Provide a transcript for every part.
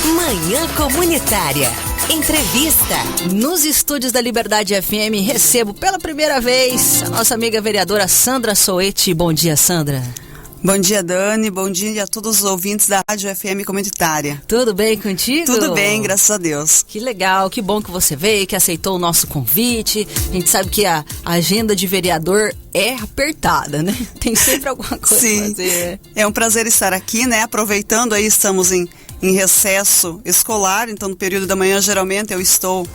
Manhã Comunitária. Entrevista. Nos estúdios da Liberdade FM, recebo pela primeira vez a nossa amiga vereadora Sandra Soeti. Bom dia, Sandra. Bom dia, Dani. Bom dia a todos os ouvintes da Rádio FM Comunitária. Tudo bem contigo? Tudo bem, graças a Deus. Que legal, que bom que você veio, que aceitou o nosso convite. A gente sabe que a agenda de vereador é apertada, né? Tem sempre alguma coisa Sim, a fazer. É um prazer estar aqui, né? Aproveitando aí, estamos em recesso escolar, então no período da manhã geralmente eu estou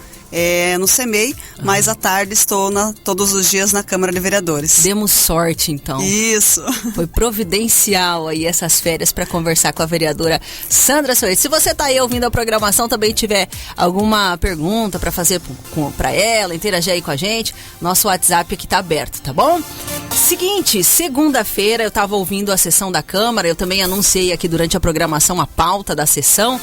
no CEMEI, mas à tarde estou todos os dias na Câmara de Vereadores. Demos sorte, então. Isso. Foi providencial aí essas férias para conversar com a vereadora Sandra Soeti. Se você está aí ouvindo a programação, também tiver alguma pergunta para fazer para ela, interagir aí com a gente, nosso WhatsApp aqui está aberto, tá bom? Seguinte, segunda-feira eu estava ouvindo a sessão da Câmara, eu também anunciei aqui durante a programação a pauta da sessão.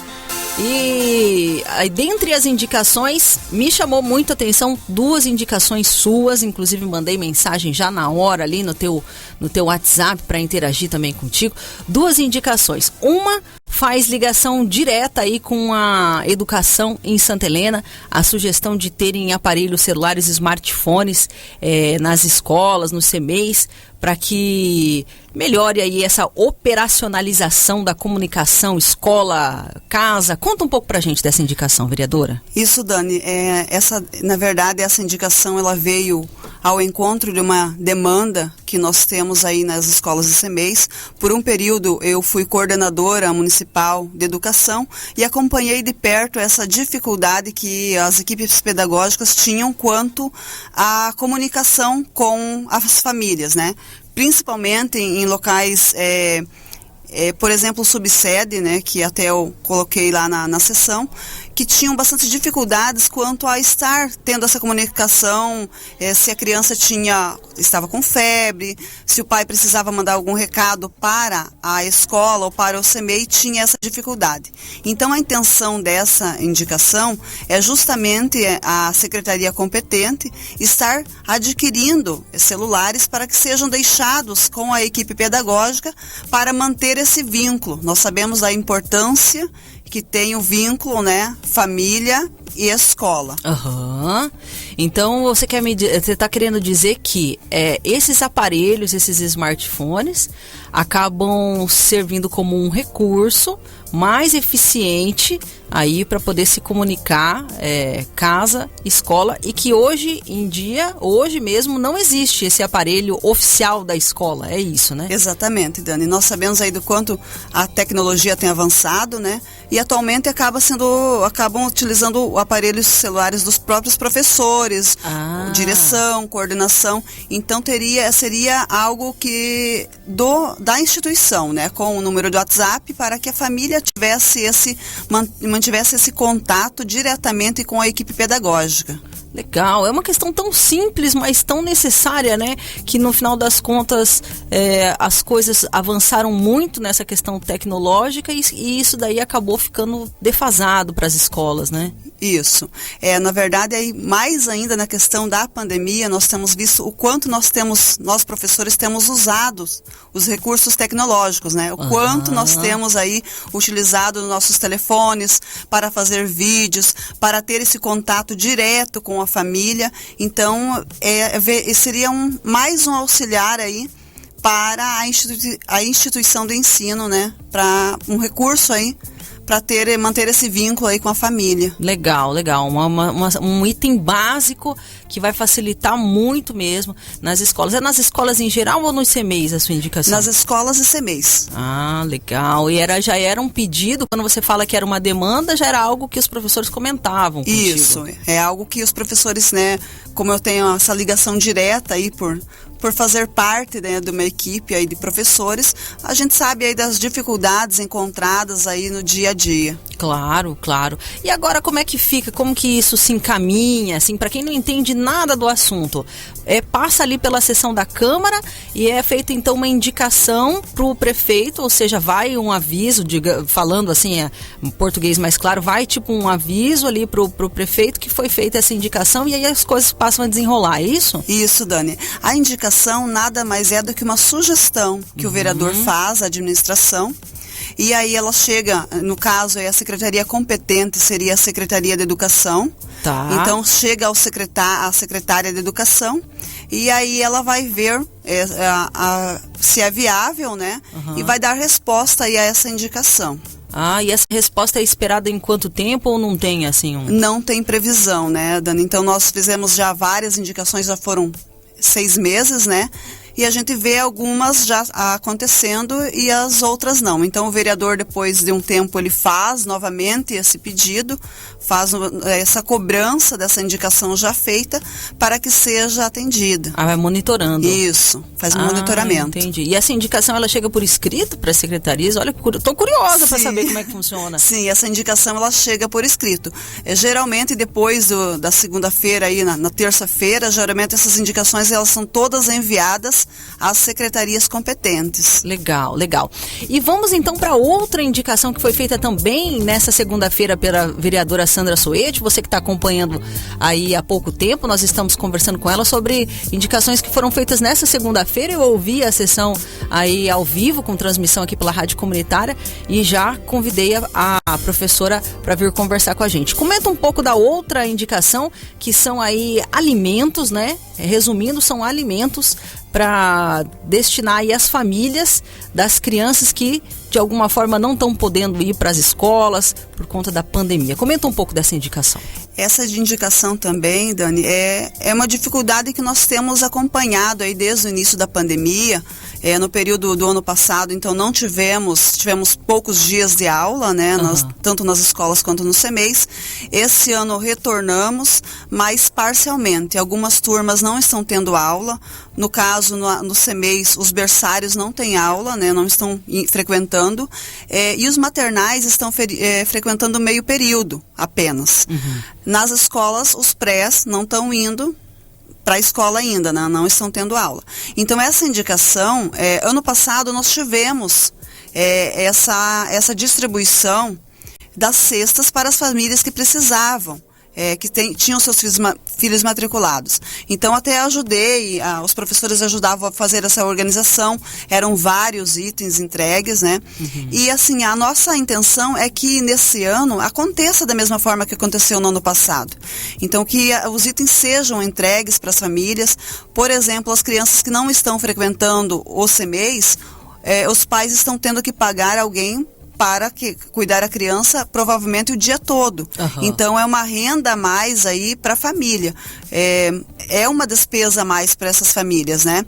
E dentre as indicações, me chamou muito a atenção duas indicações suas, inclusive mandei mensagem já na hora ali no teu WhatsApp para interagir também contigo. Duas indicações. Uma faz ligação direta aí com a educação em Santa Helena, a sugestão de terem aparelhos celulares, smartphones nas escolas, nos CEMEIs, para que melhore aí essa operacionalização da comunicação, escola, casa. Conta um pouco pra gente dessa indicação, vereadora. Isso, Dani, na verdade, essa indicação ela veio ao encontro de uma demanda que nós temos aí nas escolas e CEMEIs. Por um período eu fui coordenadora municipal de educação e acompanhei de perto essa dificuldade que as equipes pedagógicas tinham quanto à comunicação com as famílias, né? Principalmente em locais, por exemplo, subsede, né, que até eu coloquei lá na sessão, que tinham bastante dificuldades quanto a estar tendo essa comunicação, se a criança estava com febre, se o pai precisava mandar algum recado para a escola ou para o CEMEI, tinha essa dificuldade. Então a intenção dessa indicação é justamente a secretaria competente estar adquirindo celulares para que sejam deixados com a equipe pedagógica para manter esse vínculo. Nós sabemos da importância que tem o vínculo, né, família e escola. Aham. Então você está querendo dizer que esses aparelhos, esses smartphones, acabam servindo como um recurso mais eficiente aí para poder se comunicar casa, escola, e que hoje mesmo não existe esse aparelho oficial da escola, é isso, né? Exatamente, Dani. Nós sabemos aí do quanto a tecnologia tem avançado, né? E atualmente acabam utilizando aparelhos celulares dos próprios professores, direção, coordenação. Então seria algo que da instituição, né? Com o número do WhatsApp para que a família mantivesse esse contato diretamente com a equipe pedagógica. Legal, é uma questão tão simples, mas tão necessária, né? Que no final das contas as coisas avançaram muito nessa questão tecnológica e isso daí acabou ficando defasado para as escolas, né? Isso. Na verdade, aí, mais ainda na questão da pandemia, nós temos visto o quanto nós professores temos usado os recursos tecnológicos, né? O quanto nós temos aí utilizado nossos telefones para fazer vídeos, para ter esse contato direto com a família. Então, seria mais um auxiliar aí para a instituição do ensino, né? Para um recurso aí para manter esse vínculo aí com a família. Legal. Um item básico que vai facilitar muito mesmo nas escolas. É nas escolas em geral ou nos CEMEIs a sua indicação? Nas escolas e CEMEIs. Ah, legal. E já era um pedido, quando você fala que era uma demanda, já era algo que os professores comentavam contigo. Isso, é algo que os professores, né, como eu tenho essa ligação direta aí por fazer parte, né, de uma equipe aí de professores, a gente sabe aí das dificuldades encontradas aí no dia a dia. Claro. E agora como é que fica? Como que isso se encaminha? Assim, para quem não entende nada do assunto, passa ali pela sessão da Câmara e é feita então uma indicação para o prefeito, ou seja, vai um aviso, falando assim, em português mais claro, vai tipo um aviso ali pro prefeito que foi feita essa indicação e aí as coisas passam a desenrolar, é isso? Isso, Dani. A indicação nada mais é do que uma sugestão que o vereador faz à administração. E aí ela chega, no caso, a secretaria competente seria a Secretaria de Educação. Tá. Então chega a secretária de Educação e aí ela vai ver se é viável, né? Uhum. E vai dar resposta aí a essa indicação. E essa resposta é esperada em quanto tempo ou não tem assim Não tem previsão, né, Dani? Então nós fizemos já várias indicações, já foram 6 meses, né? E a gente vê algumas já acontecendo e as outras não. Então o vereador, depois de um tempo, ele faz novamente esse pedido, faz essa cobrança dessa indicação já feita para que seja atendida. Vai monitorando. Isso, faz um monitoramento. Entendi. E essa indicação, ela chega por escrito para as secretarias? Olha, estou curiosa para saber como é que funciona. Sim, essa indicação ela chega por escrito. Geralmente depois da segunda-feira, aí na terça-feira, geralmente essas indicações elas são todas enviadas às secretarias competentes. Legal, legal. E vamos então para outra indicação que foi feita também nessa segunda-feira pela vereadora Sandra Soete. Você que está acompanhando aí há pouco tempo, nós estamos conversando com ela sobre indicações que foram feitas nessa segunda-feira. Eu ouvi a sessão aí ao vivo, com transmissão aqui pela Rádio Comunitária, e já convidei a professora para vir conversar com a gente. Comenta um pouco da outra indicação, que são aí alimentos, né? Resumindo, são alimentos para destinar aí às famílias das crianças que de alguma forma não estão podendo ir para as escolas por conta da pandemia. Comenta um pouco dessa indicação. Essa indicação também, Dani, é uma dificuldade que nós temos acompanhado aí desde o início da pandemia. No período do ano passado, então não tivemos poucos dias de aula, né? Tanto nas escolas quanto no CEMEIs. Esse ano retornamos, mas parcialmente. Algumas turmas não estão tendo aula. No caso, no CEMEIs, os berçários não têm aula, né? Não estão frequentando. E os maternais estão frequentando meio período apenas. Nas escolas, os prés não estão indo para a escola ainda, né? Não estão tendo aula. Então essa indicação, ano passado nós tivemos essa distribuição das cestas para as famílias que precisavam. Que tinham seus filhos matriculados. Então até ajudei, os professores ajudavam a fazer essa organização, eram vários itens entregues, né? E assim, a nossa intenção é que nesse ano aconteça da mesma forma que aconteceu no ano passado. Então que os itens sejam entregues para as famílias. Por exemplo, as crianças que não estão frequentando o CEMEIs, os pais estão tendo que pagar alguém para cuidar da criança provavelmente o dia todo. Então é uma renda a mais aí para a família. É uma despesa a mais para essas famílias, né?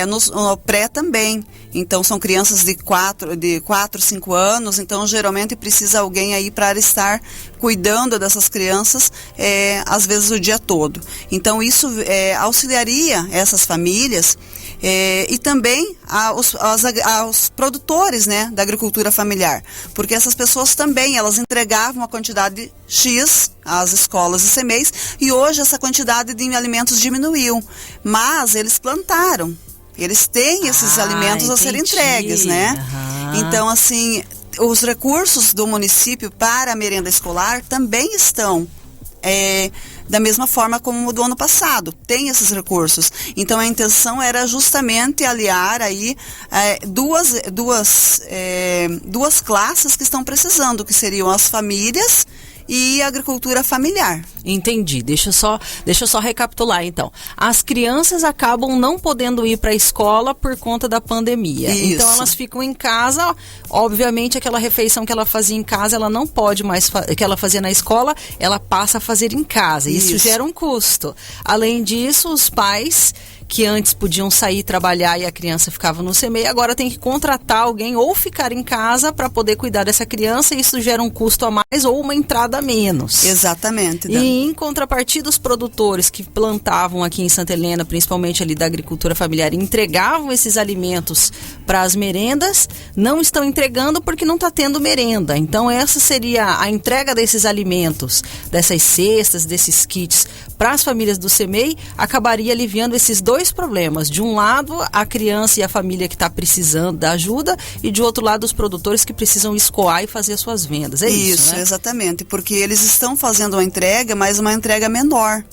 No pré também. Então são crianças de 4, 5 anos, então geralmente precisa alguém aí para estar cuidando dessas crianças, às vezes o dia todo. Então isso auxiliaria essas famílias e também aos produtores, né, da agricultura familiar, porque essas pessoas também, elas entregavam uma quantidade X às escolas e CEMEIs, e hoje essa quantidade de alimentos diminuiu, mas eles plantaram. Eles têm esses alimentos a serem entregues, né? Então, assim, os recursos do município para a merenda escolar também estão da mesma forma como o do ano passado. Tem esses recursos. Então, a intenção era justamente aliar aí duas classes que estão precisando, que seriam as famílias e a agricultura familiar. Entendi. Deixa eu só recapitular, então. As crianças acabam não podendo ir para a escola por conta da pandemia. Isso. Então elas ficam em casa. Obviamente aquela refeição que ela fazia em casa, ela não pode mais que ela fazia na escola, ela passa a fazer em casa. Isso gera um custo. Além disso, os pais que antes podiam sair trabalhar e a criança ficava no CEMEI, agora tem que contratar alguém ou ficar em casa para poder cuidar dessa criança, e isso gera um custo a mais ou uma entrada a menos. Exatamente. E em contrapartida, os produtores que plantavam aqui em Santa Helena, principalmente ali da agricultura familiar, entregavam esses alimentos para as merendas, não estão entregando porque não está tendo merenda. Então essa seria a entrega desses alimentos, dessas cestas, desses kits para as famílias do CEMEI, acabaria aliviando esses dois problemas. De um lado, a criança e a família que está precisando da ajuda, e de outro lado, os produtores que precisam escoar e fazer as suas vendas. Isso, né? Exatamente, porque eles estão fazendo uma entrega, mas uma entrega menor.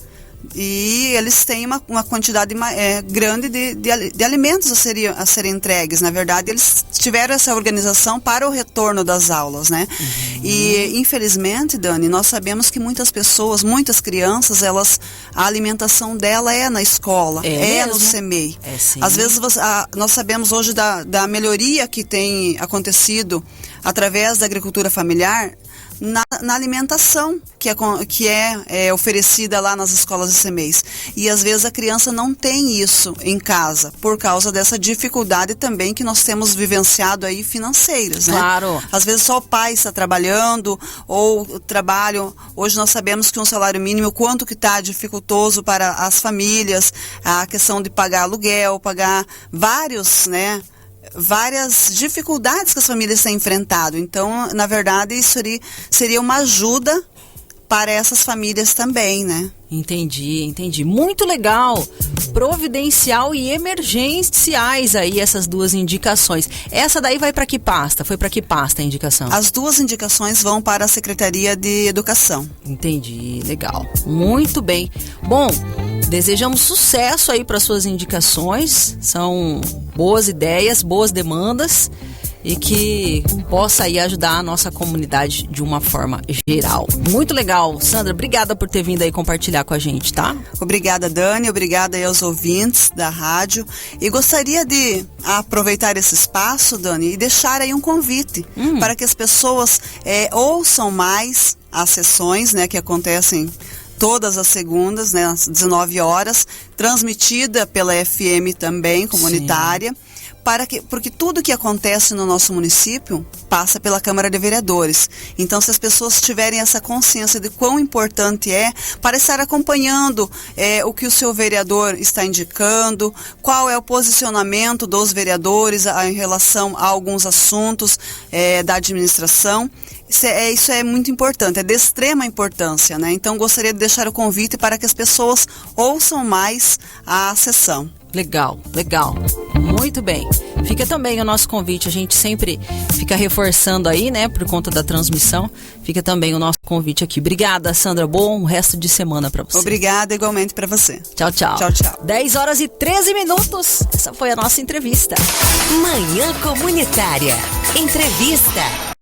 E eles têm uma quantidade grande de alimentos a serem entregues. Na verdade, eles tiveram essa organização para o retorno das aulas, né? E, infelizmente, Dani, nós sabemos que muitas pessoas, muitas crianças, a alimentação dela é na escola, no CEMEI. Às vezes, nós sabemos hoje da melhoria que tem acontecido através da agricultura familiar, na alimentação que é oferecida lá nas escolas de CEMEIs. E às vezes a criança não tem isso em casa, por causa dessa dificuldade também que nós temos vivenciado aí financeiras, né? Claro. Às vezes só o pai está trabalhando, ou o trabalho, hoje nós sabemos que um salário mínimo, quanto que está dificultoso para as famílias, a questão de pagar aluguel, pagar várias dificuldades que as famílias têm enfrentado. Então, na verdade, isso seria uma ajuda para essas famílias também, né? Entendi. Muito legal. Providencial e emergenciais aí, essas duas indicações. Essa daí vai para que pasta? Foi para que pasta a indicação? As duas indicações vão para a Secretaria de Educação. Entendi, legal. Muito bem. Bom, desejamos sucesso aí para suas indicações. São boas ideias, boas demandas e que possa aí ajudar a nossa comunidade de uma forma geral. Muito legal. Sandra, obrigada por ter vindo aí compartilhar com a gente, tá? Obrigada, Dani. Obrigada aí aos ouvintes da rádio. E gostaria de aproveitar esse espaço, Dani, e deixar aí um convite para que as pessoas ouçam mais as sessões, né, que acontecem todas as segundas, né, às 19 horas, transmitida pela FM também, comunitária. Sim. Porque tudo que acontece no nosso município passa pela Câmara de Vereadores. Então, se as pessoas tiverem essa consciência de quão importante para estar acompanhando o que o seu vereador está indicando, qual é o posicionamento dos vereadores em relação a alguns assuntos da administração. Isso é muito importante, é de extrema importância, né? Então, gostaria de deixar o convite para que as pessoas ouçam mais a sessão. Legal. Muito bem. Fica também o nosso convite, a gente sempre fica reforçando aí, né, por conta da transmissão. Fica também o nosso convite aqui. Obrigada, Sandra. Bom resto de semana para você. Obrigada, igualmente para você. Tchau. Tchau. 10h13. Essa foi a nossa entrevista. Manhã Comunitária. Entrevista.